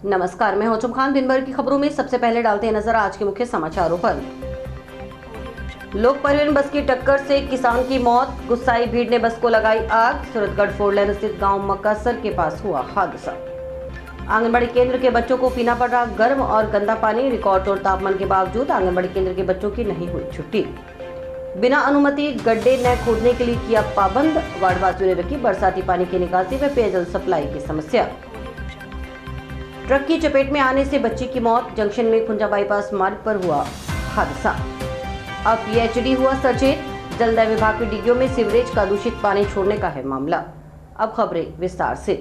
नमस्कार, मैं हौचम खान। दिन भर की खबरों में सबसे पहले डालते हैं नजर आज के मुख्य समाचारों पर। लोक परिवहन बस की टक्कर से किसान की मौत, गुस्साई भीड़ ने बस को लगाई आग। सूरतगढ़ 4 लेन स्थित गांव मक्कासर के पास हुआ हादसा। आंगनबाड़ी केंद्र के बच्चों को पीना पड़ रहा गर्म और गंदा पानी। रिकॉर्ड तोड़ तापमान के बावजूद आंगनबाड़ी केंद्र के बच्चों की नहीं हुई छुट्टी। बिना अनुमति गड्ढे न खोदने के लिए किया पाबंद। वार्डवासियों ने रखी बरसाती पानी की निकासी व पेयजल सप्लाई की समस्या। ट्रक की चपेट में आने से बच्ची की मौत। जंक्शन में खुंजा बाईपास मार्ग पर हुआ हादसा। अब पीएचडी हुआ सचेत। जलदाय विभाग की डिग्गियों में सीवरेज का दूषित पानी छोड़ने का है मामला। अब खबरें विस्तार से।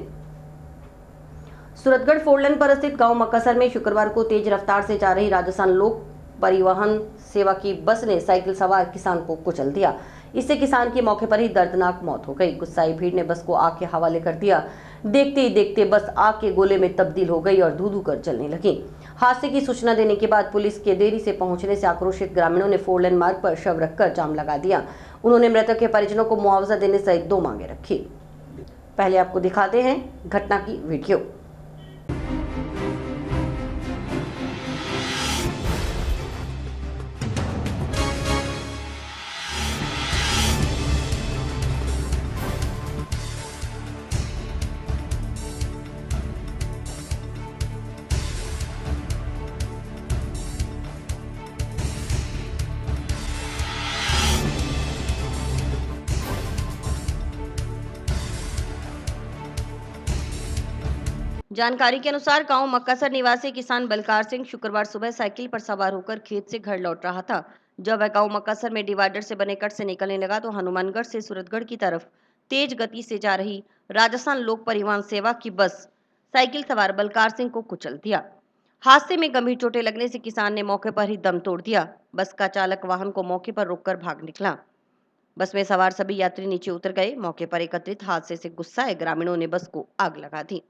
सूरतगढ़ 4 लेन पर स्थित गांव मक्कासर में शुक्रवार को तेज रफ्तार से जा रही राजस्थान लोक परिवहन सेवा की बस ने साइकिल सवार किसान को कुचल दिया। इससे किसान की मौके पर ही दर्दनाक मौत हो गई। गुस्साई भीड़ ने बस को आग के हवाले कर दिया। देखते ही देखते बस आग के गोले में तब्दील हो गई और धू-धू कर जलने लगी। हादसे की सूचना देने के बाद पुलिस के देरी से पहुंचने से आक्रोशित ग्रामीणों ने 4 लेन मार्ग पर शव रखकर जाम लगा दिया। उन्होंने मृतक के परिजनों को मुआवजा देने सहित 2 मांगे रखी। पहले आपको दिखाते हैं घटना की वीडियो। जानकारी के अनुसार गांव मक्कासर निवासी किसान बलकार सिंह शुक्रवार सुबह साइकिल पर सवार होकर खेत से घर लौट रहा था। जब वह गांव मक्कासर में डिवाइडर से बने कट से निकलने लगा तो हनुमानगढ़ से सूरतगढ़ की तरफ तेज गति से जा रही राजस्थान लोक परिवहन सेवा की बस साइकिल सवार बलकार सिंह को कुचल दिया। हादसे में गंभीर चोटें लगने से किसान ने मौके पर ही दम तोड़ दिया। बस का चालक वाहन को मौके पर रोककर भाग निकला। बस में सवार सभी यात्री नीचे उतर गए। मौके पर एकत्रित हादसे से गुस्साए ग्रामीणों ने बस को आग लगा दी।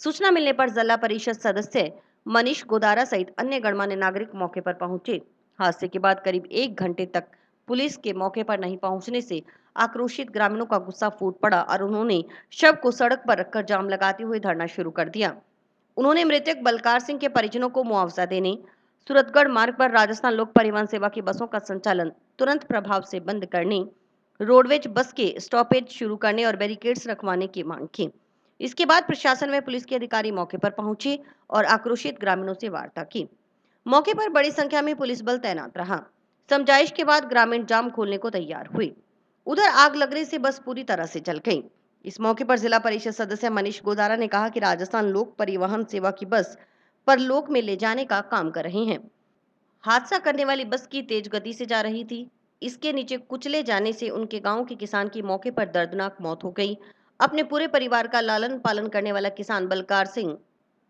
सूचना मिलने पर जिला परिषद सदस्य मनीष गोदारा सहित अन्य गणमान्य नागरिक मौके पर पहुंचे। हादसे के बाद करीब 1 घंटे तक पुलिस के मौके पर नहीं पहुंचने से आक्रोशित ग्रामीणों का गुस्सा फूट पड़ा और उन्होंने शव को सड़क पर रखकर जाम लगाते हुए धरना शुरू कर दिया। उन्होंने मृतक बलकार सिंह के परिजनों को मुआवजा देने, सूरतगढ़ मार्ग पर राजस्थान लोक परिवहन सेवा की बसों का संचालन तुरंत प्रभाव से बंद करने, रोडवेज बस के स्टॉपेज शुरू करने और बैरिकेड्स रखवाने की मांग की। इसके बाद प्रशासन व पुलिस के अधिकारी मौके पर पहुंचे और आक्रोशित ग्रामीणों से वार्ता की। मौके पर बड़ी संख्या में पुलिस बल तैनात रहा। समझाइश के बाद ग्रामीण जाम खोलने को तैयार हुए। उधर आग लगने से बस पूरी तरह से जल गई। इस मौके पर जिला परिषद सदस्य मनीष गोदारा ने कहा कि राजस्थान लोक परिवहन सेवा की बस परलोक में ले जाने का काम कर रहे हैं। हादसा करने वाली बस की तेज गति से जा रही थी। इसके नीचे कुचले जाने से उनके गांव के किसान की मौके पर दर्दनाक मौत हो गई। अपने पूरे परिवार का लालन पालन करने वाला किसान बलकार सिंह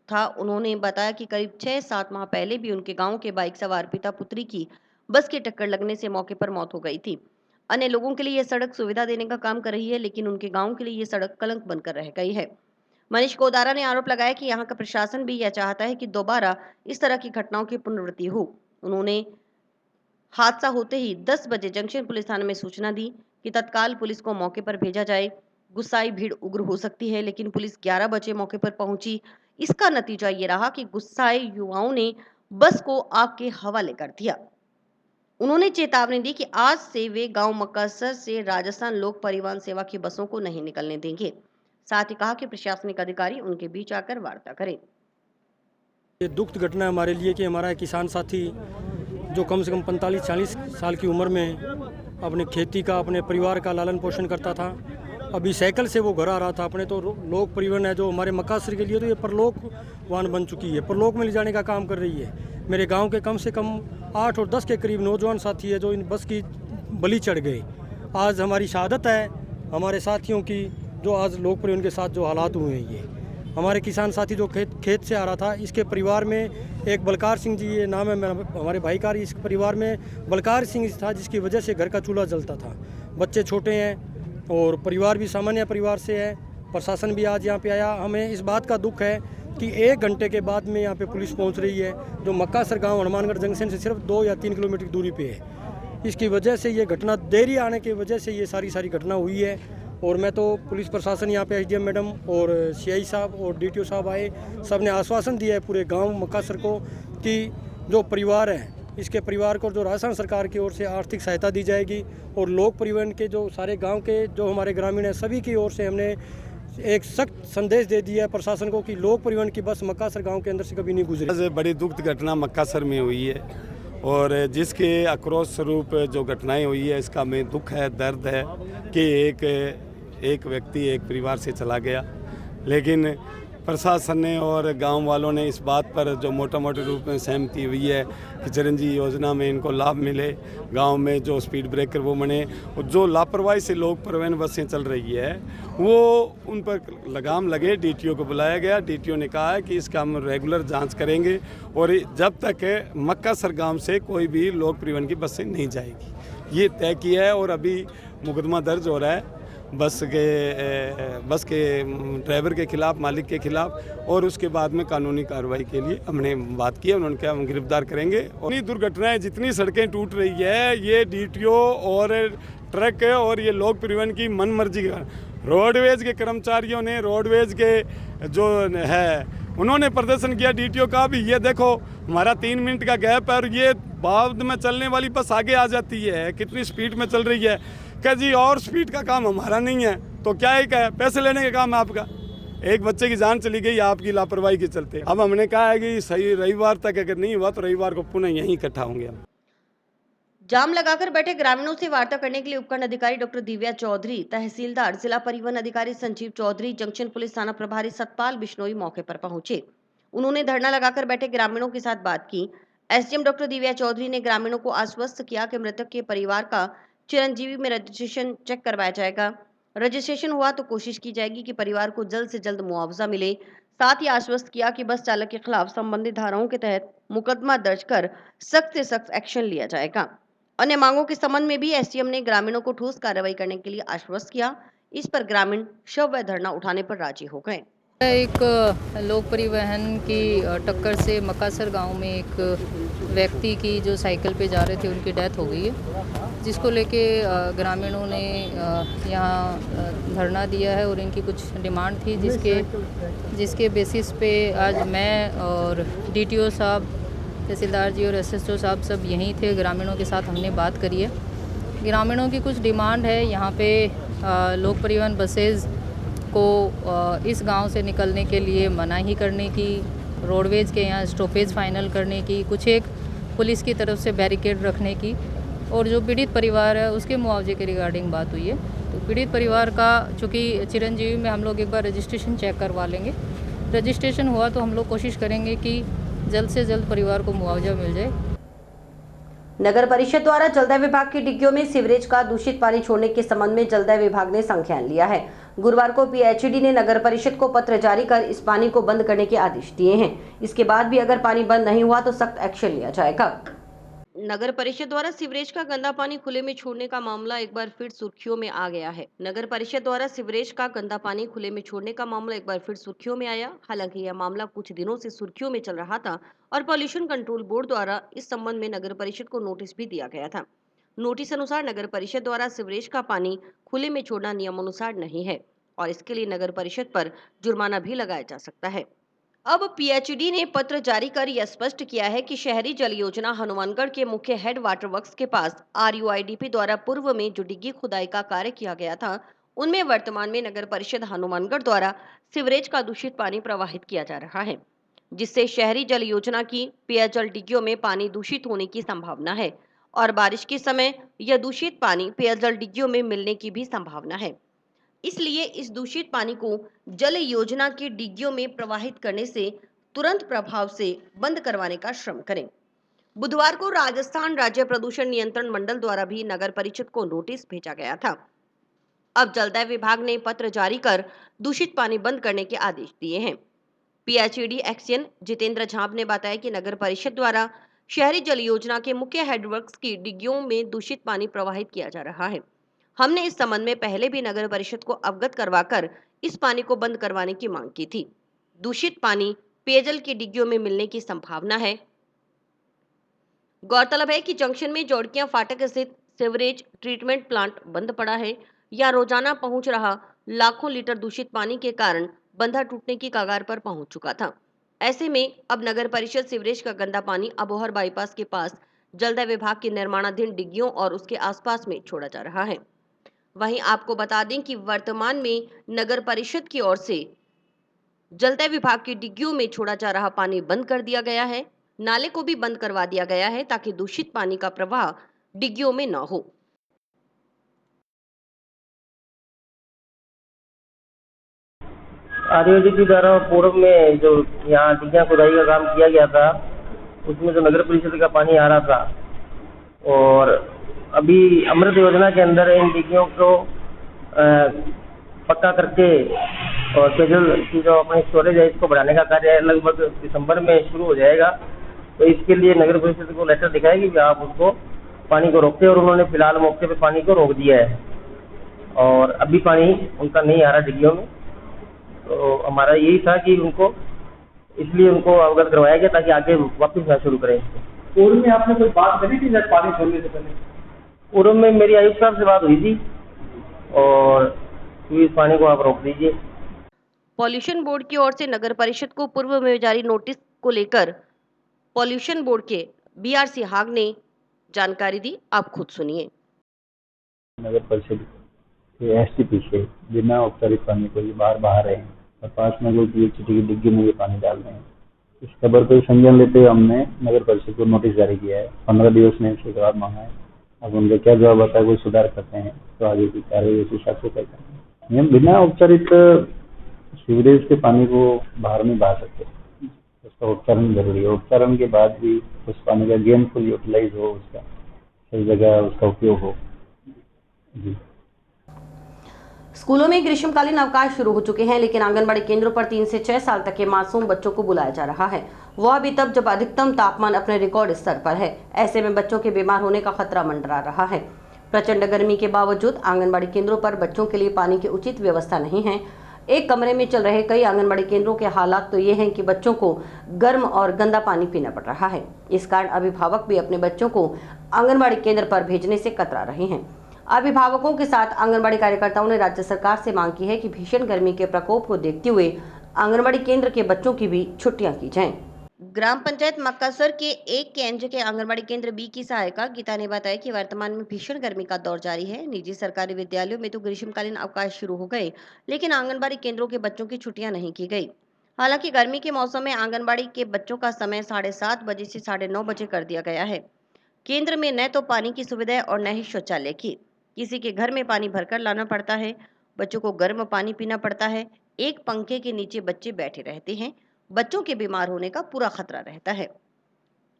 था। उन्होंने बताया कि करीब 6-7 माह पहले भी उनके गांव के बाइक सवार पिता पुत्री की बस की टक्कर लगने से मौके पर मौत हो गई थी। अन्य लोगों के लिए यह सड़क सुविधा देने का काम कर रही है, लेकिन उनके गांव के लिए यह सड़क कलंक बनकर रह गई है। मनीष गोदारा ने आरोप लगाया कि यहाँ का प्रशासन भी यह चाहता है कि दोबारा इस तरह की घटनाओं की पुनरावृत्ति हो। उन्होंने हादसा होते ही 10 बजे जंक्शन पुलिस थाने में सूचना दी कि तत्काल पुलिस को मौके पर भेजा जाए। गुस्साई भीड़ उग्र हो सकती है, लेकिन पुलिस 11 बजे मौके पर पहुंची। इसका नतीजा ये रहा कि गुस्साए युवाओं ने बस को आग के हवाले कर दिया। उन्होंने चेतावनी दी कि आज से वे गांव मक्कासर से राजस्थान लोक परिवहन सेवा की बसों को नहीं निकलने देंगे। साथ ही कहा कि प्रशासनिक अधिकारी उनके बीच आकर वार्ता करें। ये दुखद घटना है हमारे लिए कि हमारा किसान साथी जो कम से कम 45-40 साल की उम्र में अपने खेती का, अपने परिवार का लालन पोषण करता था, अभी साइकिल से वो घर आ रहा था अपने। तो लोक परिवहन है जो हमारे मक्कासर के लिए तो ये परलोक वाहन बन चुकी है, परलोक में ले जाने का काम कर रही है। मेरे गांव के कम से कम 8 और 10 के करीब नौजवान साथी है जो इन बस की बलि चढ़ गए। आज हमारी शहादत है हमारे साथियों की, जो आज लोक परिवहन के साथ जो हालात हुए हैं। ये हमारे किसान साथी जो खेत से आ रहा था, इसके परिवार में एक बलकार सिंह जी ये नाम है हमारे भाई का। इस परिवार में बलकार सिंह था जिसकी वजह से घर का चूल्हा जलता था। बच्चे छोटे हैं और परिवार भी सामान्य परिवार से है। प्रशासन भी आज यहाँ पे आया। हमें इस बात का दुख है कि 1 घंटे के बाद में यहाँ पे पुलिस पहुँच रही है जो मक्कासर गाँव हनुमानगढ़ जंक्शन से सिर्फ 2 या 3 किलोमीटर की दूरी पे है। इसकी वजह से ये घटना, देरी आने की वजह से ये सारी घटना हुई है। और मैं तो पुलिस प्रशासन यहाँ पे एसडीएम मैडम और सीआई साहब और डीटीओ साहब आए, सब ने आश्वासन दिया है पूरे गांव मक्कासर को कि जो परिवार है इसके परिवार को जो राजस्थान सरकार की ओर से आर्थिक सहायता दी जाएगी और लोक परिवहन के जो सारे गांव के जो हमारे ग्रामीण हैं सभी की ओर से हमने एक सख्त संदेश दे दिया है प्रशासन को कि लोक परिवहन की बस मक्कासर गांव के अंदर से कभी नहीं गुजरे। बड़ी दुखद घटना मक्कासर में हुई है और जिसके आक्रोश स्वरूप जो घटनाएं हुई है इसका हमें दुख है, दर्द है कि एक व्यक्ति एक परिवार से चला गया, लेकिन प्रशासन ने और गांव वालों ने इस बात पर जो मोटा मोटे रूप में सहमति हुई है कि चिरंजीवी योजना में इनको लाभ मिले, गांव में जो स्पीड ब्रेकर वो बने और जो लापरवाही से लोग परिवहन बसें चल रही है वो उन पर लगाम लगे। डीटीओ को बुलाया गया, डीटीओ ने कहा है कि इसका हम रेगुलर जांच करेंगे और जब तक मक्कासर गांव से कोई भी लोक परिवहन की बसें नहीं जाएगी, ये तय किया है। और अभी मुकदमा दर्ज हो रहा है बस के ड्राइवर के खिलाफ, मालिक के खिलाफ, और उसके बाद में कानूनी कार्रवाई के लिए हमने बात की है। उन्होंने कहा हम गिरफ्तार करेंगे। और इतनी दुर्घटनाएं, जितनी सड़कें टूट रही है, ये डीटीओ और ट्रक और ये लोक परिवहन की मनमर्जी का, रोडवेज के कर्मचारियों ने, रोडवेज के जो है उन्होंने प्रदर्शन किया। डीटीओ का भी ये देखो हमारा 3 मिनट का गैप है और ये बाद में चलने वाली बस आगे आ जाती है, कितनी स्पीड में चल रही है। क्या जी और स्पीड का काम हमारा नहीं है तो क्या है, क्या है पैसे लेने का काम है आपका। एक बच्चे की जान चली गई आपकी लापरवाही के चलते। अब हमने कहा है कि सही रविवार तक अगर नहीं हुआ तो रविवार को पुनः यहीं इकट्ठा होंगे हम। जाम लगाकर बैठे ग्रामीणों से वार्ता करने के लिए उपखंड अधिकारी डॉक्टर दिव्या चौधरी, तहसीलदार, जिला परिवहन अधिकारी संजीव चौधरी, जंक्शन पुलिस थाना प्रभारी सतपाल बिश्नोई मौके पर पहुंचे। उन्होंने धरना लगाकर बैठे ग्रामीणों के साथ बात की। एसडीएम डॉक्टर दिव्या चौधरी ने ग्रामीणों को आश्वस्त किया कि मृतक के परिवार का चिरंजीवी में रजिस्ट्रेशन चेक करवाया जाएगा। रजिस्ट्रेशन हुआ तो कोशिश की जाएगी कि परिवार को जल्द से जल्द मुआवजा मिले। साथ ही आश्वस्त किया कि बस चालक के खिलाफ संबंधित धाराओं के तहत मुकदमा दर्ज कर सख्त से सख्त एक्शन लिया जाएगा। अन्य मांगों के संबंध में भी एसडीएम ने ग्रामीणों को ठोस कार्रवाई करने के लिए आश्वस्त किया। इस पर ग्रामीण शव व धरना उठाने पर राजी हो गए। एक लोक परिवहन की टक्कर से मक्कासर गांव में एक व्यक्ति की जो साइकिल पे जा रहे थे उनकी डेथ हो गई है, जिसको लेके ग्रामीणों ने यहाँ धरना दिया है और इनकी कुछ डिमांड थी, जिसके बेसिस पे आज मैं और डीटीओ साहब, तहसीलदार जी और एसएचओ साहब सब यहीं थे। ग्रामीणों के साथ हमने बात करी है। ग्रामीणों की कुछ डिमांड है, यहाँ पे लोक परिवहन बसेज़ को इस गांव से निकलने के लिए मनाही करने की, रोडवेज के यहाँ स्टॉपेज फाइनल करने की, कुछ एक पुलिस की तरफ से बैरिकेड रखने की, और जो पीड़ित परिवार है उसके मुआवजे के रिगार्डिंग बात हुई है। तो पीड़ित परिवार का चूँकि चिरंजीवी में हम लोग एक बार रजिस्ट्रेशन चेक करवा लेंगे। रजिस्ट्रेशन हुआ तो हम लोग कोशिश करेंगे कि जल्द से जल्द परिवार को मुआवजा मिल जाए। नगर परिषद द्वारा जलदाय विभाग की डिग्गियों में सीवरेज का दूषित पानी छोड़ने के संबंध में जलदाय विभाग ने संज्ञान लिया है। गुरुवार को पीएचईडी ने नगर परिषद को पत्र जारी कर इस पानी को बंद करने के आदेश दिए हैं। इसके बाद भी अगर पानी बंद नहीं हुआ तो सख्त एक्शन लिया जाएगा। नगर परिषद द्वारा सीवरेज का गंदा पानी खुले में छोड़ने का मामला एक बार फिर सुर्खियों में आ गया है। नगर परिषद द्वारा सीवरेज का गंदा पानी खुले में छोड़ने का मामला एक बार फिर सुर्खियों में आया। हालांकि यह मामला कुछ दिनों से सुर्खियों में चल रहा था और पॉल्यूशन कंट्रोल बोर्ड द्वारा इस संबंध में नगर परिषद को नोटिस भी दिया गया था। नोटिस अनुसार नगर परिषद द्वारा सीवरेज का पानी खुले में छोड़ना नियमानुसार नहीं है और इसके लिए नगर परिषद पर जुर्माना भी लगाया जा सकता है। अब पीएचईडी ने पत्र जारी कर यह स्पष्ट किया है कि शहरी जल योजना हनुमानगढ़ के मुख्य हेड वाटर वर्क्स के पास आरयूआईडीपी द्वारा पूर्व में जो डिग्गी खुदाई का कार्य किया गया था, उनमें वर्तमान में नगर परिषद हनुमानगढ़ द्वारा सीवरेज का दूषित पानी प्रवाहित किया जा रहा है, जिससे शहरी जल योजना की पेयजल डिग्गियों में पानी दूषित होने की संभावना है और बारिश के समय यह दूषित पानी पेयजल डिग्गियों में मिलने की भी संभावना है। इसलिए इस दूषित पानी को जल योजना की डिग्गियों में प्रवाहित करने से तुरंत प्रभाव से बंद करवाने का श्रम करें। बुधवार को राजस्थान राज्य प्रदूषण नियंत्रण मंडल द्वारा भी नगर परिषद को नोटिस भेजा गया था। अब जलदाय विभाग ने पत्र जारी कर दूषित पानी बंद करने के आदेश दिए हैं। पीएचईडी एक्शन जितेंद्र झांप ने बताया कि नगर परिषद द्वारा शहरी जल योजना के मुख्य हेडवर्क्स की डिग्गियों में दूषित पानी प्रवाहित किया जा रहा है। हमने इस संबंध में पहले भी नगर परिषद को अवगत करवाकर इस पानी को बंद करवाने की मांग की थी। दूषित पानी पेयजल की डिग्गियों में मिलने की संभावना है। गौरतलब है कि जंक्शन में जोड़कियां फाटक स्थित सीवरेज ट्रीटमेंट प्लांट बंद पड़ा है। या रोजाना पहुंच रहा लाखों लीटर दूषित पानी के कारण बंधा टूटने की कगार पर पहुंच चुका था। ऐसे में अब नगर परिषद सीवरेज का गंदा पानी अबोहर बाईपास के पास जलदाय विभाग की निर्माणाधीन डिग्गियों और उसके आसपास में छोड़ा जा रहा है। वहीं आपको बता दें कि वर्तमान में नगर परिषद की ओर से जलदाय विभाग की डिग्गियों में छोड़ा जा रहा पानी बंद कर दिया गया है। नाले को भी बंद करवा दिया गया है ताकि दूषित पानी का प्रवाह डिग्गियों में न हो। आरओडी के द्वारा पूर्व में जो यहाँ डिग्गियाँ खुदाई का काम किया गया था, उसमें जो नगर परिषद का पानी आ रहा था, और अभी अमृत योजना के अंदर इन डिग्गियों को पक्का करके और पेयजल की जो अपनी स्टोरेज है इसको बढ़ाने का कार्य लगभग दिसंबर में शुरू हो जाएगा। तो इसके लिए नगर परिषद को लेटर दिखाएगी कि आप उसको पानी को रोकते, और उन्होंने फिलहाल मौके पे पानी को रोक दिया है और अभी पानी उनका नहीं आ रहा डिग्गियों में। तो हमारा यही था कि उनको इसलिए उनको अवगत करवाया गया ताकि आगे वापस ना शुरू करें इसको। पूर्व में आपने कोई बात करी थी जब पानी छोड़ने से पहले? पूर्व में मेरी आयुक्त साहब से बात हुई थी और इस पानी को आप रोक दीजिए। पॉल्यूशन बोर्ड की ओर से नगर परिषद को पूर्व में जारी नोटिस को लेकर पॉल्यूशन बोर्ड के बीआरसी हाग ने जानकारी दी। आप खुद सुनिए। नगर परिषद के एसटीपी से बिना औपचारिक पानी को ये बाहर बहा रहे हैं और पास में कोई पीएचडी की डिग्गी में ये पानी डाल रहे हैं। इस खबर पर संज्ञान लेते हुए हमने नगर परिषद को नोटिस जारी किया है। 15 दिवस में इससे जवाब मांगा है। अब उनका क्या जवाब आता है, कोई सुधार करते हैं तो आगे की कार्रवाई उस हिसाब से करते हैं। हम बिना औपचारिक सीवरेज के पानी को बाहर नहीं बहा सकते, उसका उपचारण जरूरी है। उपचारण के बाद भी उस पानी का गेनफुल यूटिलाइज हो, उसका सही जगह उसका उपयोग हो। जी। स्कूलों में ग्रीष्मकालीन अवकाश शुरू हो चुके हैं, लेकिन आंगनबाड़ी केंद्रों पर 3 से 6 साल तक के मासूम बच्चों को बुलाया जा रहा है, वह भी तब जब अधिकतम तापमान अपने रिकॉर्ड स्तर पर है। ऐसे में बच्चों के बीमार होने का खतरा मंडरा रहा है। प्रचंड गर्मी के बावजूद आंगनबाड़ी केंद्रों पर बच्चों के लिए पानी की उचित व्यवस्था नहीं है। एक कमरे में चल रहे कई आंगनबाड़ी केंद्रों के हालात तो ये हैं कि बच्चों को गर्म और गंदा पानी पीना पड़ रहा है। इस कारण अभिभावक भी अपने बच्चों को आंगनबाड़ी केंद्र पर भेजने से कतरा रहे हैं। अभिभावकों के साथ आंगनबाड़ी कार्यकर्ताओं ने राज्य सरकार से मांग की है कि भीषण गर्मी के प्रकोप को देखते हुए आंगनबाड़ी केंद्र के बच्चों की भी छुट्टियां की जाएं। ग्राम पंचायत मक्कासर के एक केंद्र के आंगनबाड़ी केंद्र बी की सहायिका गीता ने बताया कि वर्तमान में भीषण गर्मी का दौर जारी है। निजी सरकारी विद्यालयों में तो ग्रीष्मकालीन अवकाश शुरू हो गए, लेकिन आंगनबाड़ी केंद्रों के बच्चों की छुट्टियां नहीं की गई। हालांकि गर्मी के मौसम में आंगनबाड़ी के बच्चों का समय 7:30 बजे से 9:30 बजे कर दिया गया है। केंद्र में न तो पानी की सुविधा और न ही शौचालय की। किसी के घर में पानी भरकर लाना पड़ता है। बच्चों को गर्म पानी पीना पड़ता है। एक पंखे के नीचे बच्चे बैठे रहते हैं। बच्चों के बीमार होने का पूरा खतरा रहता है।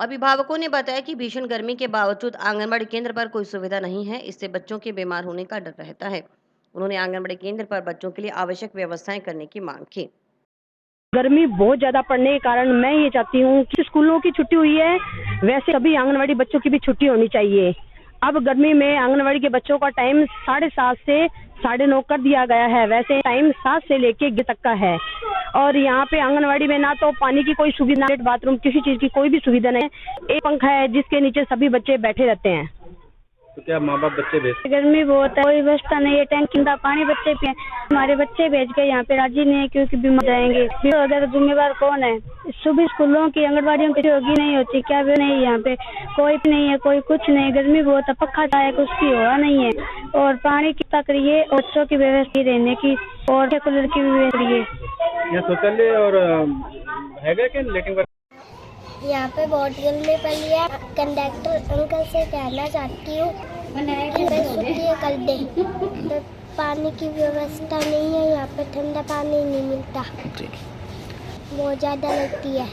अभिभावकों ने बताया कि भीषण गर्मी के बावजूद आंगनबाड़ी केंद्र पर कोई सुविधा नहीं है, इससे बच्चों के बीमार होने का डर रहता है। उन्होंने आंगनबाड़ी केंद्र पर बच्चों के लिए आवश्यक व्यवस्थाएं करने की मांग की। गर्मी बहुत ज्यादा पड़ने के कारण मैं ये चाहती हूँ कि स्कूलों की छुट्टी हुई है, वैसे सभी आंगनबाड़ी बच्चों की भी छुट्टी होनी चाहिए। अब गर्मी में आंगनबाड़ी के बच्चों का टाइम 7:30 से 9:30 कर दिया गया है। वैसे टाइम 7 से लेके 11 तक का है और यहाँ पे आंगनबाड़ी में ना तो पानी की कोई सुविधा, बाथरूम, किसी चीज की कोई भी सुविधा नहीं है। एक पंखा है जिसके नीचे सभी बच्चे बैठे रहते हैं। तो क्या माँ बाप बच्चे भेजते? गर्मी बहुत है, कोई व्यवस्था नहीं है। टैंकी का पानी बच्चे पिए, हमारे बच्चे भेज के यहाँ पे राजी नहीं है क्योंकि बीमार जाएंगे। अगर जिम्मेवार कौन है? सुबह स्कूलों की आंगनबाड़ियों की होगी नहीं होती क्या? भी नहीं, यहाँ पे कोई नहीं है, कोई कुछ नहीं। गर्मी बहुत है, पक्का चाहे उसकी हवा नहीं है और पानी की तक रही है, बच्चों की व्यवस्था रहने की और कूलर की भी व्यवस्था है। यहाँ शौचालय और है क्या लेटिंग? यहाँ पे बहुत गर्मी पड़ी है। कंडक्टर अंकल से कहना चाहती हूँ छुट्टी कर दे। तो पानी की व्यवस्था नहीं है, यहाँ पे ठंडा पानी नहीं मिलता, बहुत ज़्यादा लगती है।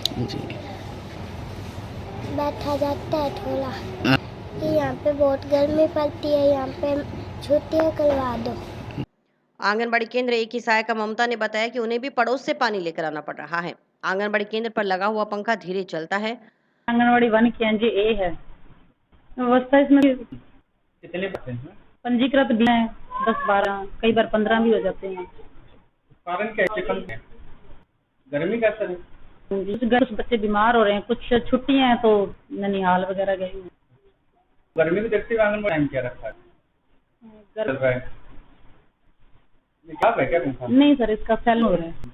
बैठा जाता है थोड़ा कि यहाँ पे बहुत गर्मी पड़ती है, यहाँ पे छुट्टियाँ करवा दो। आंगनबाड़ी केंद्र एक की सहायिका ममता ने बताया कि उन्हें भी पड़ोस से पानी लेकर आना पड़ रहा है। आंगनबाड़ी केंद्र पर लगा हुआ पंखा धीरे चलता है। आंगनबाड़ी 1 की ए है व्यवस्था, इसमें कितने बच्चे हैं? पंजीकृत भी हैं 10-12, कई बार 15 भी हो जाते हैं। कारण क्या है? गर्मी का असर है। कुछ बच्चे बीमार हो रहे हैं, कुछ छुट्टियां हैं तो ननिहाल वगैरह गए हैं। गर्मी को देखते हुए आंगनबाड़ी टाइम क्या रखा है? नहीं सर, इसका सेल हो रहा है।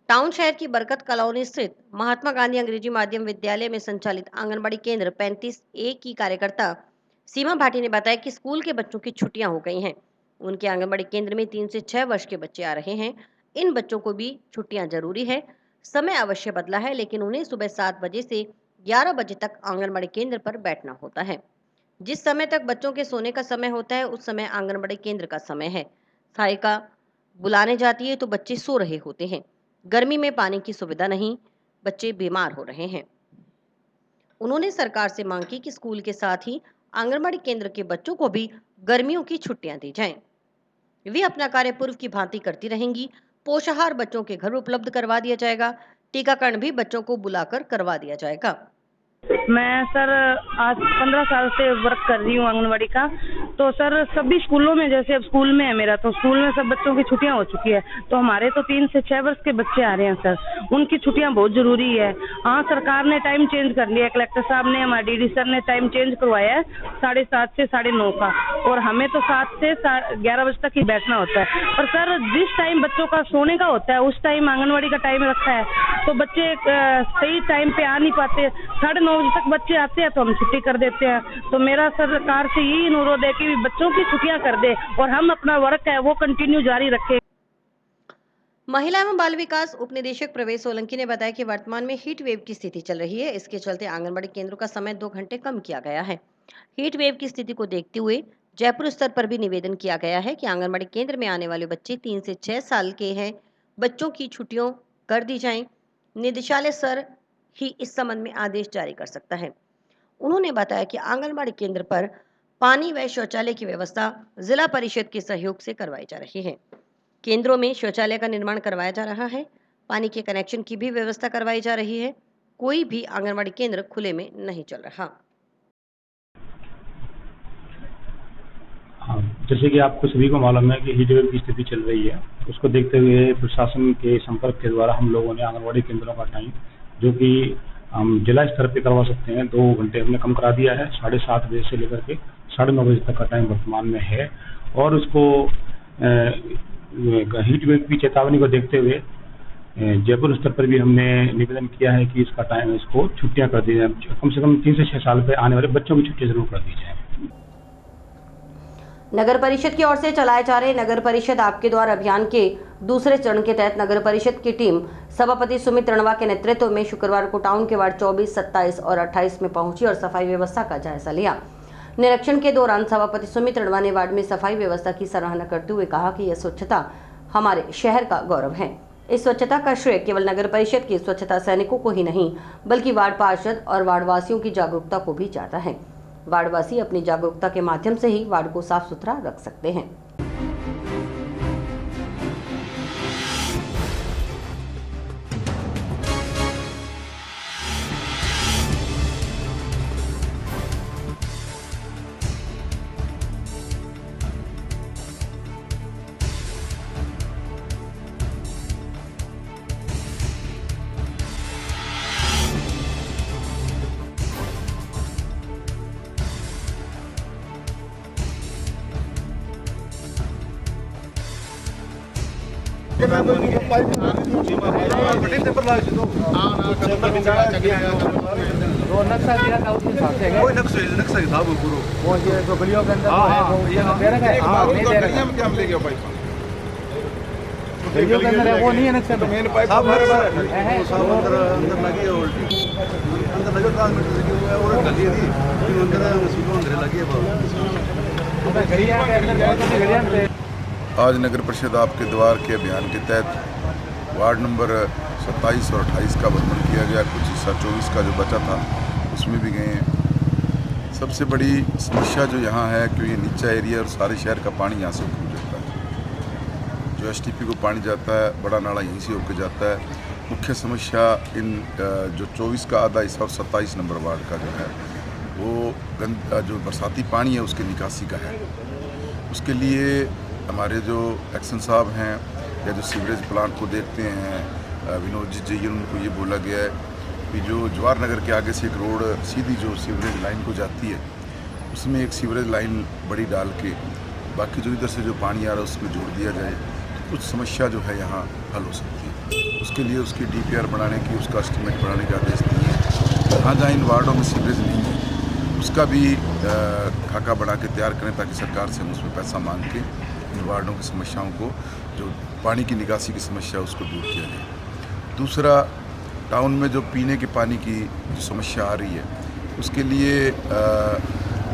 टाउन शहर की बरकत कॉलोनी स्थित महात्मा गांधी अंग्रेजी माध्यम विद्यालय में संचालित आंगनबाड़ी केंद्र 35A की कार्यकर्ता सीमा भाटी ने बताया कि स्कूल के बच्चों की छुट्टियां हो गई हैं। उनके आंगनबाड़ी केंद्र में 3 से 6 वर्ष के बच्चे आ रहे हैं। इन बच्चों को भी छुट्टियां जरूरी है। समय अवश्य बदला है, लेकिन उन्हें सुबह 7 बजे से 11 बजे तक आंगनबाड़ी केंद्र पर बैठना होता है। जिस समय तक बच्चों के सोने का समय होता है, उस समय आंगनबाड़ी केंद्र का समय है। सहायिका बुलाने जाती है तो बच्चे सो रहे होते हैं। गर्मी में पानी की सुविधा नहीं, बच्चे बीमार हो रहे हैं। उन्होंने सरकार से मांग की कि स्कूल के साथ ही आंगनबाड़ी केंद्र के बच्चों को भी गर्मियों की छुट्टियां दी जाएं। वे अपना कार्य पूर्व की भांति करती रहेंगी। पोषाहार बच्चों के घर उपलब्ध करवा दिया जाएगा। टीकाकरण भी बच्चों को बुलाकर करवा दिया जाएगा। मैं सर आज 15 साल से वर्क कर रही हूँ आंगनवाड़ी का। तो सर सभी स्कूलों में, जैसे अब स्कूल में है मेरा, तो स्कूल में सब बच्चों की छुट्टियां हो चुकी है। तो हमारे तो 3 से 6 वर्ष के बच्चे आ रहे हैं सर, उनकी छुट्टियां बहुत जरूरी है। हाँ, सरकार ने टाइम चेंज कर लिया, कलेक्टर साहब ने, हमारे डीडी सर ने टाइम चेंज करवाया है 7:30 से 9:30 का, और हमें तो 7 से 11 बजे तक ही बैठना होता है। पर सर जिस टाइम बच्चों का सोने का होता है उस टाइम आंगनवाड़ी का टाइम रखा है, तो बच्चे सही टाइम पे आ नहीं पाते। 9:30 बजे तक बच्चे आते हैं तो हम छुट्टी कर देते हैं। तो मेरा सरकार से यही अनुरोध है कि बच्चों की छुट्टियां कर दे और हम अपना वर्क है वो कंटिन्यू जारी रखें। महिला एवं बाल विकास उप निदेशक प्रवेश सोलंकी ने बताया कि वर्तमान में हीट वेव की स्थिति चल रही है। इसके चलते आंगनबाड़ी केंद्रों का समय 2 घंटे कम किया गया है। हीट वेव की स्थिति को देखते हुए जयपुर स्तर पर भी निवेदन किया गया है कि आंगनबाड़ी केंद्र में आने वाले बच्चे 3 से 6 साल के हैं, बच्चों की छुट्टियों कर दी जाएं। निदेशालय सर ही इस संबंध में आदेश जारी कर सकता है। उन्होंने बताया कि आंगनबाड़ी केंद्र पर पानी व शौचालय की व्यवस्था जिला परिषद के सहयोग से करवाई जा रही है। केंद्रों में शौचालय का निर्माण करवाया जा रहा है। पानी के कनेक्शन की भी व्यवस्था करवाई जा रही है। कोई भी आंगनबाड़ी केंद्र खुले में नहीं चल रहा। जैसे कि आपको सभी को मालूम है कि हीट वेव की स्थिति चल रही है, उसको देखते हुए प्रशासन के संपर्क के द्वारा हम लोगों ने आंगनबाड़ी केंद्रों का टाइम, जो कि हम जिला स्तर पे करवा सकते हैं, 2 घंटे हमने कम करा दिया है। 7:30 बजे से लेकर के 9:30 बजे तक का टाइम वर्तमान में है। और उसको हीट वेव की चेतावनी को देखते हुए जयपुर स्तर पर भी हमने निवेदन किया है कि इसका टाइम, इसको छुट्टियां कर दी जाए। कम से कम 3 से 6 साल पे आने वाले बच्चों की छुट्टियां जरूर कर दी जाए। नगर परिषद की ओर से चलाए जा रहे नगर परिषद आपके द्वार अभियान के दूसरे चरण के तहत नगर परिषद की टीम सभापति सुमित रणवा के नेतृत्व में शुक्रवार को टाउन के वार्ड 24, 27 और 28 में पहुंची और सफाई व्यवस्था का जायजा लिया। निरीक्षण के दौरान सभापति सुमित रणवा ने वार्ड में सफाई व्यवस्था की सराहना करते हुए कहा कि यह स्वच्छता हमारे शहर का गौरव है। इस स्वच्छता का श्रेय केवल नगर परिषद के स्वच्छता सैनिकों को ही नहीं, बल्कि वार्ड पार्षद और वार्डवासियों की जागरूकता को भी जाता है। वार्डवासी अपनी जागरूकता के माध्यम से ही वार्ड को साफ सुथरा रख सकते हैं। आज नगर परिषद आपके द्वार के अभियान के तहत वार्ड नंबर 27 और 28 का भ्रमण किया गया। कुछ हिस्सा 24 का जो बचा था उसमें भी गए हैं। सबसे बड़ी समस्या जो यहाँ है कि ये नीचा एरिया और सारे शहर का पानी यहाँ से होकर जाता है। जो एसटीपी को पानी जाता है, बड़ा नाला यहीं से होकर जाता है। मुख्य समस्या इन जो 24 का आधा हिस्सा और 27 नंबर वार्ड का जो है वो जो बरसाती पानी है उसके निकासी का है। उसके लिए हमारे जो एक्शन साहब हैं या जो सीवरेज प्लांट को देखते हैं, विनोद जी उनको ये बोला गया है कि जो जवाहर नगर के आगे से एक रोड सीधी जो सीवरेज लाइन को जाती है, उसमें एक सीवरेज लाइन बड़ी डाल के बाकी जो इधर से जो पानी आ रहा है उसमें जोड़ दिया जाए तो कुछ समस्या जो है यहाँ हल हो सकती है। उसके लिए उसकी DPR बनाने की, उसका एस्टिमेट बनाने का आदेश दिए हैं। जहाँ जहाँ इन वार्डों में सीवरेज नहीं है उसका भी खाका बना के तैयार करें ताकि सरकार से हम उसमें पैसा मांग के इन वार्डों की समस्याओं को, जो पानी की निकासी की समस्या है उसको दूर किया जाए। दूसरा, टाउन में जो पीने के पानी की जो समस्या आ रही है उसके लिए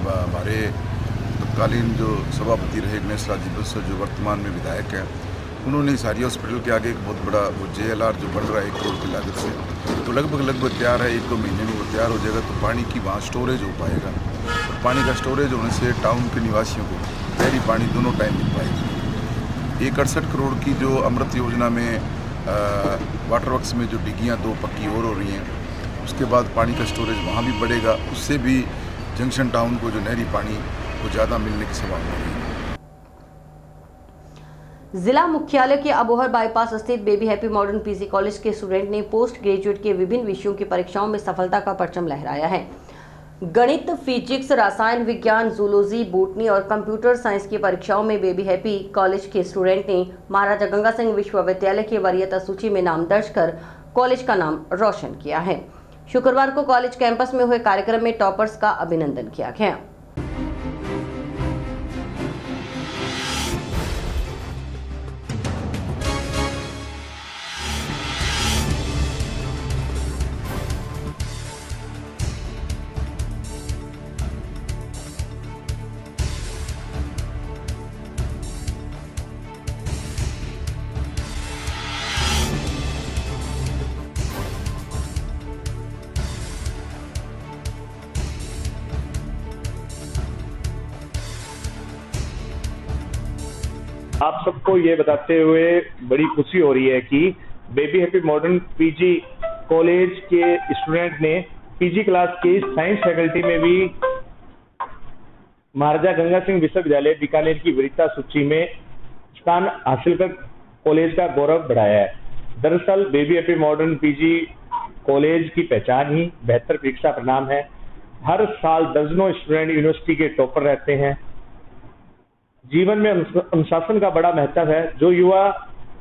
हमारे तत्कालीन जो सभापति रहे गणेश राजीव बंसल, जो वर्तमान में विधायक हैं, उन्होंने सारी हॉस्पिटल के आगे एक बहुत बड़ा वो JLR जो बन रहा है 1 करोड़ की लागत से, तो लगभग तैयार है। 1-2 महीने में वो तैयार हो जाएगा तो पानी की वहाँ स्टोरेज हो पाएगा। और पानी का स्टोरेज होने से टाउन के निवासियों को शहरी पानी दोनों टाइम मिल पाएगी। 68 करोड़ की जो अमृत योजना में वाटर वर्क्स में जो डिग्गियाँ 2 पक्की और हो रही हैं, उसके बाद पानी का स्टोरेज वहाँ भी बढ़ेगा, उससे भी जंक्शन टाउन को जो नहरी पानी वो ज़्यादा मिलने की संभावना है। जिला मुख्यालय के अबोहर बाईपास स्थित baby happy modern PG college के स्टूडेंट ने पोस्ट ग्रेजुएट के विभिन्न विषयों की परीक्षाओं में सफलता का परचम लहराया है। गणित, फिजिक्स, रसायन विज्ञान, जूलॉजी, बॉटनी और कंप्यूटर साइंस की परीक्षाओं में बेबी हैप्पी कॉलेज के स्टूडेंट ने महाराजा गंगा सिंह विश्वविद्यालय की वरीयता सूची में नाम दर्ज कर कॉलेज का नाम रोशन किया है। शुक्रवार को कॉलेज कैंपस में हुए कार्यक्रम में टॉपर्स का अभिनंदन किया गया। आप सबको ये बताते हुए बड़ी खुशी हो रही है कि baby happy modern PG college के स्टूडेंट ने PG क्लास की साइंस फैकल्टी में भी महाराजा गंगा सिंह विश्वविद्यालय बीकानेर की वरीयता सूची में स्थान हासिल कर कॉलेज का गौरव बढ़ाया है। दरअसल baby happy modern PG college की पहचान ही बेहतर परीक्षा परिणाम है। हर साल दर्जनों स्टूडेंट यूनिवर्सिटी के टॉपर रहते हैं। जीवन में अनुशासन का बड़ा महत्व है। जो युवा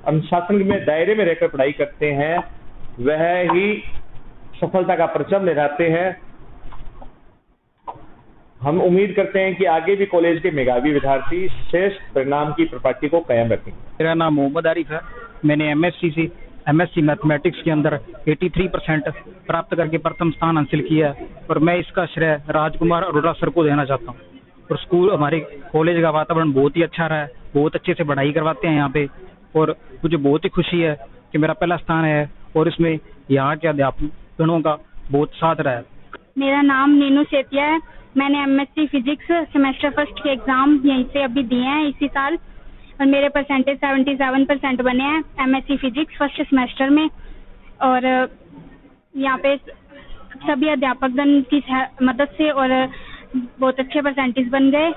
अनुशासन में दायरे में रहकर पढ़ाई करते हैं वह ही सफलता का परचम लहराते हैं। हम उम्मीद करते हैं कि आगे भी कॉलेज के मेधावी विद्यार्थी श्रेष्ठ परिणाम की प्रपाटी को कायम रखेंगे। मेरा नाम मोहम्मद आरिफ है। मैंने MSc मैथमेटिक्स के अंदर 83% प्राप्त करके प्रथम स्थान हासिल किया है और मैं इसका श्रेय राजकुमार अरोड़ा सर को देना चाहता हूँ। और स्कूल, हमारे कॉलेज का वातावरण बहुत ही अच्छा रहा है। बहुत अच्छे से पढ़ाई करवाते हैं यहाँ पे और मुझे बहुत ही खुशी है कि मेरा पहला स्थान है और इसमें यहाँ के अध्यापकों का बहुत साथ रहा है। मेरा नाम नीनू सेतिया है। मैंने MSc फिजिक्स सेमेस्टर फर्स्ट के एग्जाम यहीं से अभी दिए हैं इसी साल और मेरे परसेंटेज 77% बने हैं MSc फिजिक्स फर्स्ट सेमेस्टर में। और यहाँ पे सभी अध्यापकगण की मदद से और बहुत अच्छे परसेंटेज बन गए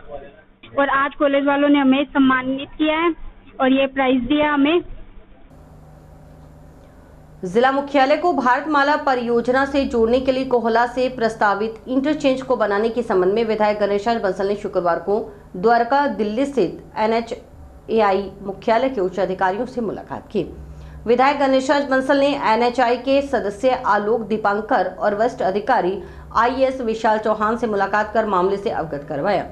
और आज कॉलेज वालों ने हमें सम्मानित किया है और ये प्राइज दिया हमें। जिला मुख्यालय को भारतमाला परियोजना से जोड़ने के लिए कोहला से प्रस्तावित इंटरचेंज को बनाने के संबंध में विधायक गणेशराज बंसल ने शुक्रवार को द्वारका दिल्ली स्थित NHAI मुख्यालय के उच्च अधिकारियों से मुलाकात की। विधायक गणेशराज बंसल ने NHAI के सदस्य आलोक दीपांकर और वरिष्ठ अधिकारी IAS विशाल चौहान से मुलाकात कर मामले से अवगत करवाया।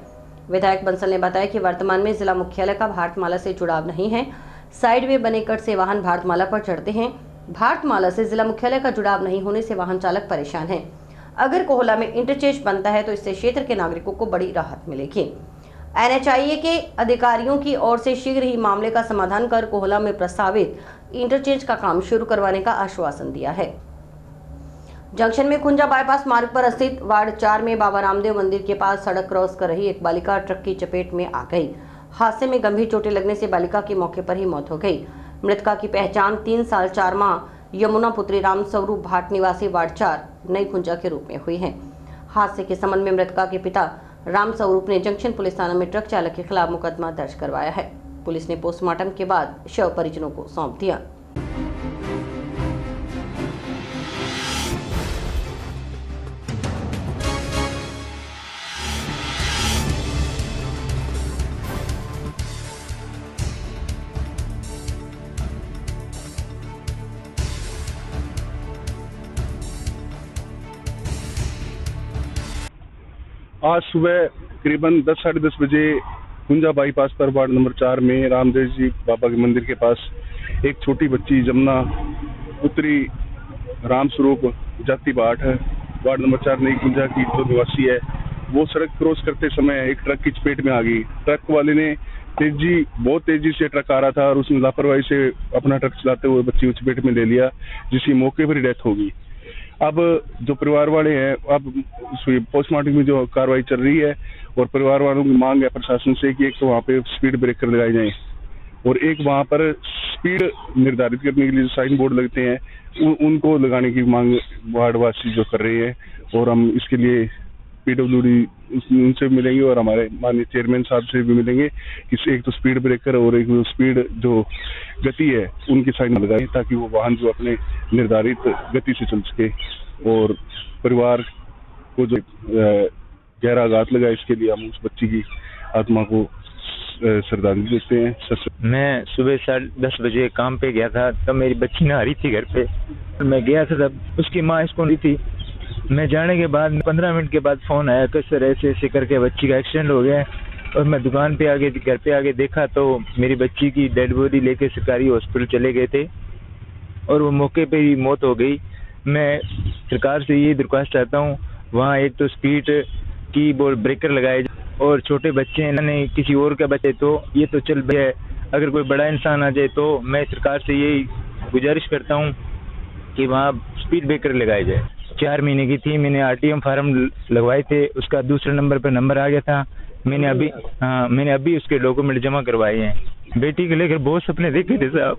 विधायक बंसल ने बताया कि वर्तमान में जिला मुख्यालय का भारतमाला से जुड़ाव नहीं है। साइड में बने कट से वाहन भारतमाला पर चढ़ते हैं। भारतमाला से जिला मुख्यालय का जुड़ाव नहीं होने से वाहन चालक परेशान है। अगर कोहला में इंटरचेंज बनता है तो इससे क्षेत्र के नागरिकों को बड़ी राहत मिलेगी। NHAI के अधिकारियों की ओर से शीघ्र ही मामले का समाधान कर कोहला में प्रस्तावित इंटरचेंज का काम शुरू करवाने का आश्वासन दिया है। जंक्शन में खुंजा बाईपास मार्ग पर स्थित वार्ड 4 में बाबा रामदेव मंदिर के पास सड़क क्रॉस कर रही एक बालिका ट्रक की चपेट में आ गई। हादसे में गंभीर चोटें लगने से बालिका की मौके पर ही मौत हो गई। मृतका की पहचान 3 साल 4 माह यमुना पुत्री राम स्वरूप भाट निवासी वार्ड 4 नई खुंजा के रूप में हुई है। हादसे के संबंध में मृतका के पिता राम स्वरूप ने जंक्शन पुलिस थाना में ट्रक चालक के खिलाफ मुकदमा दर्ज करवाया है। पुलिस ने पोस्टमार्टम के बाद शव परिजनों को सौंप दिया। आज सुबह करीबन 10 साढ़े 10 बजे कुंजा बाईपास पर वार्ड नंबर 4 में रामदेव जी बाबा के मंदिर के पास एक छोटी बच्ची जमुना पुत्री रामस्वरूप जाति बाट है, वार्ड नंबर 4 नई कुंजा की जो निवासी है, वो सड़क क्रॉस करते समय एक ट्रक की चपेट में आ गई। ट्रक वाले ने बहुत तेजी से ट्रक आ रहा था और उसने लापरवाही से अपना ट्रक चलाते हुए बच्ची को चपेट में ले लिया, जिसकी मौके पर ही डेथ हो गई। अब जो परिवार वाले हैं, अब पोस्टमार्टम में जो कार्रवाई चल रही है और परिवार वालों की मांग है प्रशासन से कि एक तो वहाँ पे स्पीड ब्रेकर लगाए जाएं और एक वहाँ पर स्पीड निर्धारित करने के लिए जो साइन बोर्ड लगते हैं उनको लगाने की मांग वार्डवासी जो कर रहे हैं। और हम इसके लिए PWD उनसे मिलेंगे और हमारे माननीय चेयरमैन साहब से भी मिलेंगे कि एक तो स्पीड ब्रेकर और एक स्पीड जो गति है उनकी साइन लगाएं ताकि वो वाहन जो अपने निर्धारित गति से चल सके और परिवार को जो गहरा आघात लगा इसके लिए हम उस बच्ची की आत्मा को श्रद्धांजलि देते हैं। मैं सुबह 10:30 बजे काम पे गया था, तब मेरी बच्ची ना आ रही थी घर पे। मैं गया था तब उसकी माँ इसको नहीं थी। मैं जाने के बाद 15 मिनट के बाद फोन आया कि सर ऐसे ऐसे करके बच्ची का एक्सीडेंट हो गया है। और मैं दुकान पे आगे घर पे आगे देखा तो मेरी बच्ची की डेड बॉडी लेके सरकारी हॉस्पिटल चले गए थे और वो मौके पे ही मौत हो गई। मैं सरकार से ये दरख्वास्त चाहता हूँ वहाँ एक तो स्पीड की ब्रेकर लगाए और छोटे बच्चे हैं, किसी और का बच्चे तो ये तो चल है, अगर कोई बड़ा इंसान आ जाए तो मैं सरकार से यही गुजारिश करता हूँ कि वहाँ स्पीड ब्रेकर लगाए जाए। 4 महीने की थी, मैंने RTM फार्म लगवाए थे, उसका दूसरे नंबर पर नंबर आ गया था। मैंने अभी उसके डॉक्यूमेंट जमा करवाए हैं। बेटी को लेकर बहुत सपने देखे थे साहब।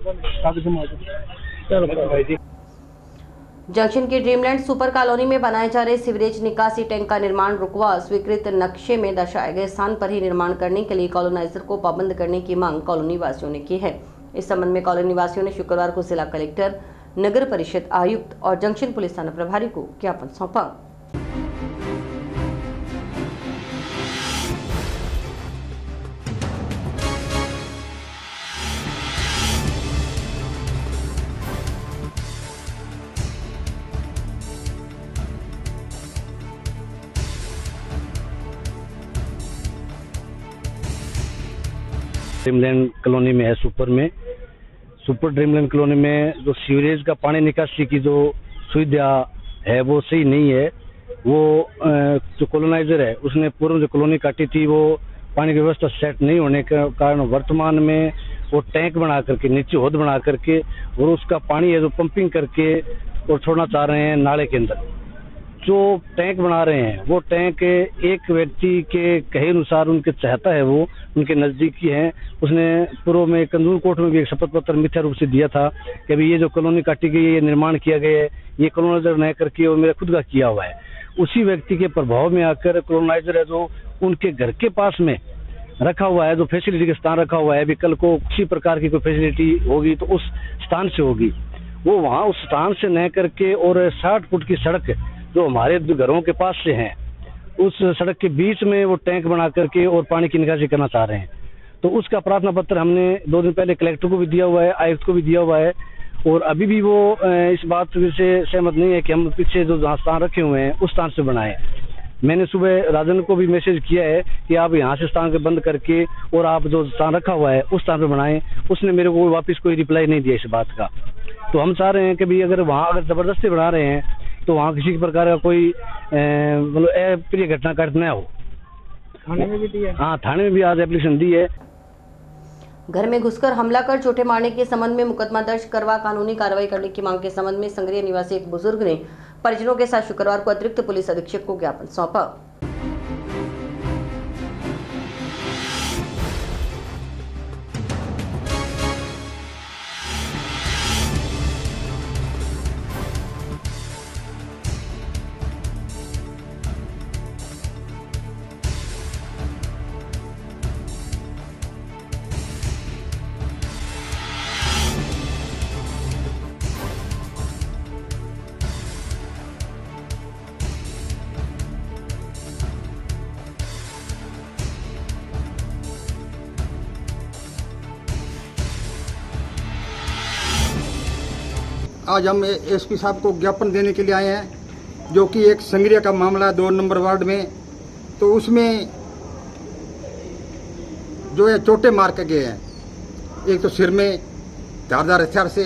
जंक्शन की ड्रीमलैंड सुपर कॉलोनी में बनाए जा रहे सीवरेज निकासी टैंक का निर्माण रुकवा स्वीकृत नक्शे में दर्शाए गए स्थान पर ही निर्माण करने के लिए कॉलोनाइजर को पाबंद करने की मांग कॉलोनी वासियों ने की है। इस संबंध में कॉलोनी वासियों ने शुक्रवार को जिला कलेक्टर, नगर परिषद आयुक्त और जंक्शन पुलिस थाना प्रभारी को ज्ञापन सौंपा। ड्रीमलैंड कॉलोनी में है, सुपर ड्रीमलैंड कॉलोनी में जो सीवरेज का पानी निकासी की जो सुविधा है वो सही नहीं है। वो जो कॉलोनाइजर है उसने पूर्व जो कॉलोनी काटी थी वो पानी की व्यवस्था सेट नहीं होने के कारण वर्तमान में वो टैंक बना करके नीचे होद बना करके और उसका पानी है जो पंपिंग करके और छोड़ना चाह रहे हैं नाले के अंदर। जो टैंक बना रहे हैं वो टैंक एक व्यक्ति के कहे अनुसार उनके चाहता है, वो उनके नजदीकी हैं। उसने पूर्व में कंदूर कोर्ट में भी एक शपथ पत्र मिथ्या रूप से दिया था कि अभी ये जो कॉलोनी काटी गई है, ये निर्माण किया गया है, ये कॉलोनाइजर नहीं करके वो मेरा खुद का किया हुआ है। उसी व्यक्ति के प्रभाव में आकर कॉलोनाइजर है जो उनके घर के पास में रखा हुआ है, जो फैसिलिटी का स्थान रखा हुआ है, अभी कल को किसी प्रकार की कोई फैसिलिटी होगी तो उस स्थान से होगी। वो वहाँ उस स्थान से न करके और 60 फुट की सड़क जो हमारे घरों के पास से है, उस सड़क के बीच में वो टैंक बना करके और पानी की निकासी करना चाह रहे हैं। तो उसका प्रार्थना पत्र हमने 2 दिन पहले कलेक्टर को भी दिया हुआ है, आयुक्त को भी दिया हुआ है और अभी भी वो इस बात से सहमत नहीं है कि हम पीछे जो जहाँ स्थान रखे हुए हैं उस स्थान से बनाएं। मैंने सुबह राजन को भी मैसेज किया है कि आप यहाँ से स्थान के बंद करके और आप जो स्थान रखा हुआ है उस स्थान पर बनाएं। उसने मेरे को वापस कोई रिप्लाई नहीं दिया इस बात का। तो हम चाह रहे हैं कि भाई अगर वहाँ अगर जबरदस्ती बना रहे हैं तो वहाँ किसी प्रकार का कोई मतलब अप्रिय घटना घटित न हो। थाने में भी दी है? हाँ, थाने में भी आज एप्लीकेशन दी है। घर में घुसकर हमला कर चोटें मारने के संबंध में मुकदमा दर्ज करवा कानूनी कार्रवाई करने की मांग के संबंध में संगरिया निवासी एक बुजुर्ग ने परिजनों के साथ शुक्रवार को अतिरिक्त पुलिस अधीक्षक को ज्ञापन सौंपा। आज हम एसपी साहब को ज्ञापन देने के लिए आए हैं, जो कि एक संगरिया का मामला है 2 नंबर वार्ड में। तो उसमें जो है चोटें मार के गए हैं। एक तो सिर में धारदार हथियार से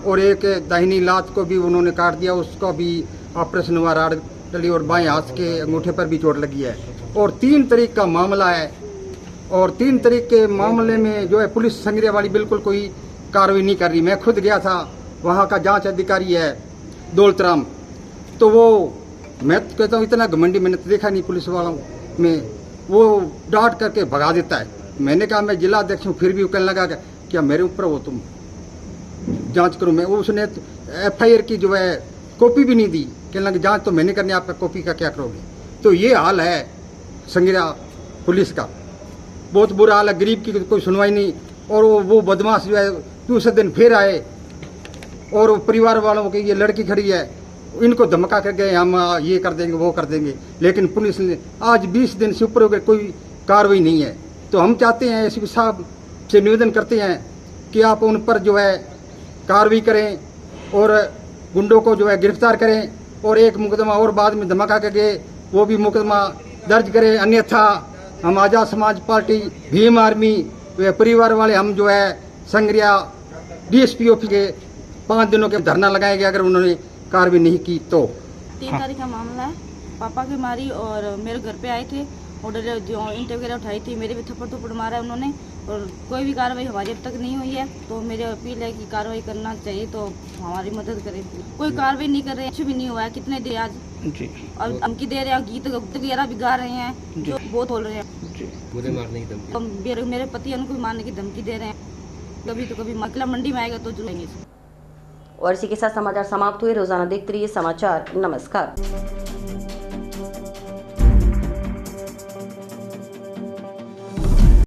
और एक दाहिनी लात को भी उन्होंने काट दिया, उसका भी ऑपरेशन हुआ, राड डली और बाएं हाथ के अंगूठे पर भी चोट लगी है। और 3 तारीख का मामला है और 3 तारीख के मामले में जो है पुलिस संग्रह वाली बिल्कुल कोई कार्रवाई नहीं कर रही। मैं खुद गया था, वहाँ का जांच अधिकारी है दौलतराम, तो वो मैं तो कहता हूँ इतना घमंडी मैंने तो देखा नहीं पुलिस वालों में, वो डांट करके भगा देता है। मैंने कहा मैं जिला अध्यक्ष हूँ, फिर भी वो कहने लगा क्या मेरे ऊपर हो तुम जांच करूँ मैं। वो उसने FIR की जो है कॉपी भी नहीं दी, कहने लगे जांच तो मैंने करनी, आपका कॉपी का क्या करोगे। तो ये हाल है संग्रह पुलिस का, बहुत बुरा हाल है, गरीब की कोई सुनवाई नहीं। और वो बदमाश जो है दूसरे दिन फिर आए और परिवार वालों की ये लड़की खड़ी है, इनको धमका कर गए हम ये कर देंगे वो कर देंगे, लेकिन पुलिस ने आज 20 दिन से ऊपर हो गए, कोई कार्रवाई नहीं है। तो हम चाहते हैं एसपी साहब से निवेदन करते हैं कि आप उन पर जो है कार्रवाई करें और गुंडों को जो है गिरफ्तार करें और एक मुकदमा और बाद में धमका के गए वो भी मुकदमा दर्ज करें, अन्यथा हम आज़ाद समाज पार्टी, भीम आर्मी, परिवार वाले हम जो है संग्रह DSP ऑफिस के 5 दिनों के धरना लगाएंगे अगर उन्होंने कार्रवाई नहीं की तो। 3 तारीख का मामला है, पापा की मारी और मेरे घर पे आए थे और जो ईंटें वगैरह उठाई थी, मेरे भी थप्पड़ मारा है उन्होंने और कोई भी कार्रवाई हमारी अब तक नहीं हुई है। तो मेरी अपील है कि कार्रवाई करना चाहिए, तो हमारी मदद करें। कोई कार्रवाई नहीं कर रहे हैं, कुछ भी नहीं हुआ है। कितने देर आज और धमकी दे रहे हैं, गीत वगैरह भी गा रहे हैं, जो बहुत बोल रहे हैं मुझे मारने की धमकी। मेरे पति उनको भी मारने की धमकी दे रहे हैं। कभी तो कभी मकला मंडी में आएगा तो जुड़ेंगे। और इसी के साथ समाचार समाप्त हुए। रोजाना देखते रहिए समाचार। नमस्कार।